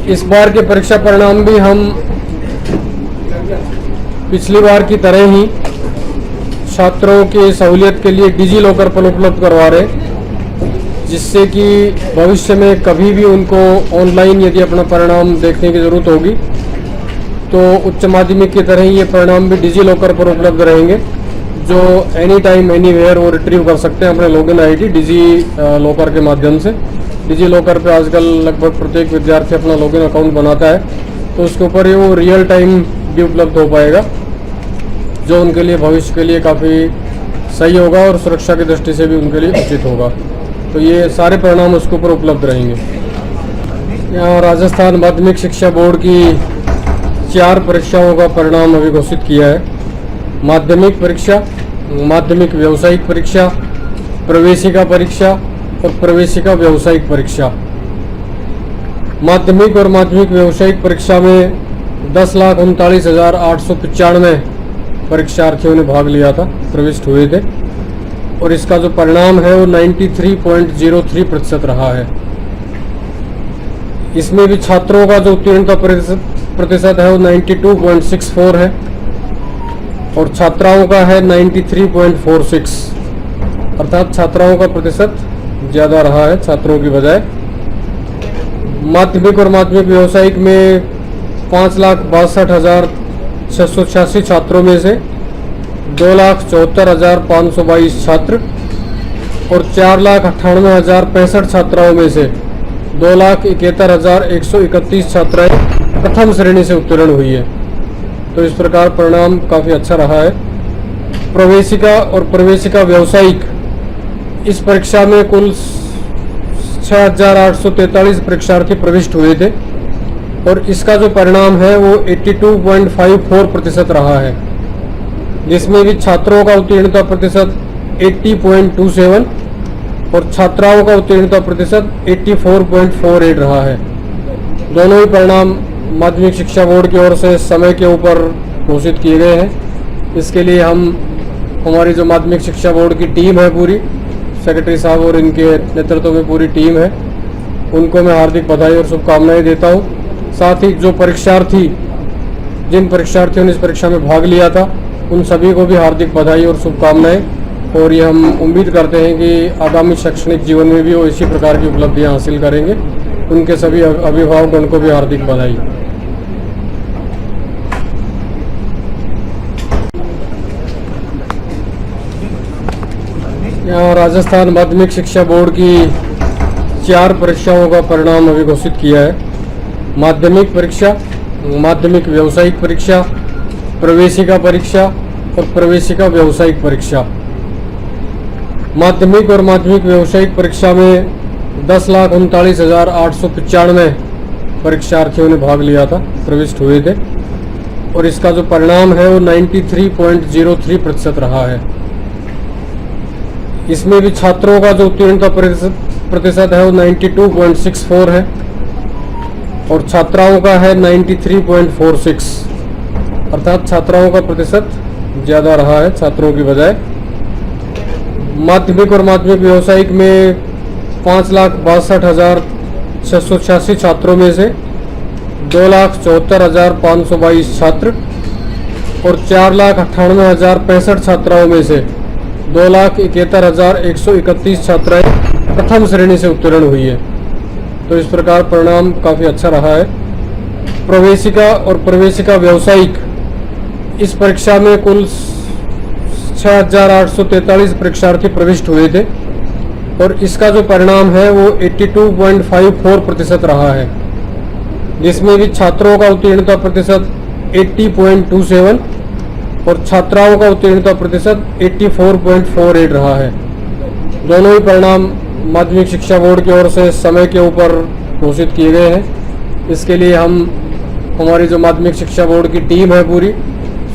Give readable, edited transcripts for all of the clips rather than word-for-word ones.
इस बार के परीक्षा परिणाम भी हम पिछली बार की तरह ही छात्रों की सहूलियत के लिए डिजी लॉकर पर उपलब्ध करवा रहे, जिससे कि भविष्य में कभी भी उनको ऑनलाइन यदि अपना परिणाम देखने की ज़रूरत होगी तो उच्च माध्यमिक की तरह ही ये परिणाम भी डिजी लॉकर पर उपलब्ध रहेंगे, जो एनी टाइम एनी वेयर वो रिट्रीव कर सकते हैं अपने लॉगिन आईडी डिजी लॉकर के माध्यम से। डिजी लॉकर पे आजकल लगभग प्रत्येक विद्यार्थी अपना लॉगिन अकाउंट बनाता है, तो उसके ऊपर ये वो रियल टाइम भी उपलब्ध हो पाएगा, जो उनके लिए भविष्य के लिए काफ़ी सही होगा और सुरक्षा की दृष्टि से भी उनके लिए उचित होगा। तो ये सारे परिणाम उसके ऊपर उपलब्ध रहेंगे। यहाँ राजस्थान माध्यमिक शिक्षा बोर्ड की 4 परीक्षाओं का परिणाम अभी घोषित किया है। माध्यमिक परीक्षा, माध्यमिक व्यावसायिक परीक्षा, प्रवेशिका परीक्षा और प्रवेशिका व्यावसायिक परीक्षा। माध्यमिक और माध्यमिक व्यावसायिक परीक्षा में 10,39,895 परीक्षार्थियों ने भाग लिया था, प्रविष्ट हुए थे, और इसका जो परिणाम है वो 93.03% रहा है। इसमें भी छात्रों का जो उत्तीर्णता प्रतिशत है वो 92.64 है और छात्राओं का है 93.46, अर्थात छात्राओं का प्रतिशत ज़्यादा रहा है छात्रों की बजाय। माध्यमिक और माध्यमिक व्यावसायिक में 5,62,686 छात्रों में से 2,74,522 छात्र और 4,98,065 छात्राओं में से 2,71,131 छात्राएं प्रथम श्रेणी से उत्तीर्ण हुई है। तो इस प्रकार परिणाम काफ़ी अच्छा रहा है। प्रवेशिका और प्रवेशिका व्यावसायिक, इस परीक्षा में कुल 6,843 परीक्षार्थी प्रविष्ट हुए थे और इसका जो परिणाम है वो 82.54% रहा है, जिसमें भी छात्रों का उत्तीर्णता प्रतिशत 80.27 और छात्राओं का उत्तीर्णता प्रतिशत 84.48 रहा है। दोनों ही परिणाम माध्यमिक शिक्षा बोर्ड की ओर से समय के ऊपर घोषित किए गए हैं। इसके लिए हमारी जो माध्यमिक शिक्षा बोर्ड की टीम है, पूरी सेक्रेटरी साहब और इनके नेतृत्व में पूरी टीम है, उनको मैं हार्दिक बधाई और शुभकामनाएं देता हूं। साथ ही जो जिन परीक्षार्थियों ने इस परीक्षा में भाग लिया था, उन सभी को भी हार्दिक बधाई और शुभकामनाएं, और ये हम उम्मीद करते हैं कि आगामी शैक्षणिक जीवन में भी वो इसी प्रकार की उपलब्धियां हासिल करेंगे। उनके सभी अभिभावकों को भी हार्दिक बधाई। यहाँ राजस्थान माध्यमिक शिक्षा बोर्ड की 4 परीक्षाओं का परिणाम अभी घोषित किया है। माध्यमिक परीक्षा, माध्यमिक व्यावसायिक परीक्षा, प्रवेशिका परीक्षा और प्रवेशिका व्यावसायिक परीक्षा। माध्यमिक और माध्यमिक व्यावसायिक परीक्षा में 10,39,895 परीक्षार्थियों ने भाग लिया था, प्रविष्ट हुए थे, और इसका जो परिणाम है वो 93.03% रहा है। इसमें भी छात्रों का जो उत्तीर्णता प्रतिशत है वो 92.64 है और छात्राओं का है 93.46, अर्थात छात्राओं का प्रतिशत ज़्यादा रहा है छात्रों की बजाय। माध्यमिक और माध्यमिक व्यावसायिक में 5,62,686 छात्रों में से 2,74,522 छात्र और 4,98,065 छात्राओं में से 2,71,131 छात्राएं प्रथम श्रेणी से उत्तीर्ण हुई है। तो इस प्रकार परिणाम काफ़ी अच्छा रहा है। प्रवेशिका और प्रवेशिका व्यावसायिक, इस परीक्षा में कुल 6,843 परीक्षार्थी प्रविष्ट हुए थे और इसका जो परिणाम है वो 82.54% रहा है, जिसमें भी छात्रों का उत्तीर्णता प्रतिशत 80.27 और छात्राओं का उत्तीर्णता प्रतिशत 84.48 रहा है। दोनों ही परिणाम माध्यमिक शिक्षा बोर्ड की ओर से समय के ऊपर घोषित किए गए हैं। इसके लिए हमारी जो माध्यमिक शिक्षा बोर्ड की टीम है, पूरी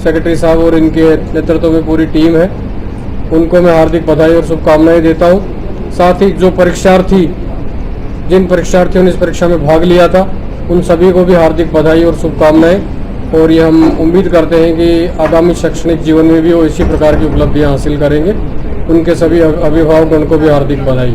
सेक्रेटरी साहब और इनके नेतृत्व में पूरी टीम है, उनको मैं हार्दिक बधाई और शुभकामनाएं देता हूं। साथ ही जो जिन परीक्षार्थियों ने इस परीक्षा में भाग लिया था, उन सभी को भी हार्दिक बधाई और शुभकामनाएं, और ये हम उम्मीद करते हैं कि आगामी शैक्षणिक जीवन में भी वो इसी प्रकार की उपलब्धियां हासिल करेंगे। उनके सभी अभिभावकों को भी हार्दिक बधाई।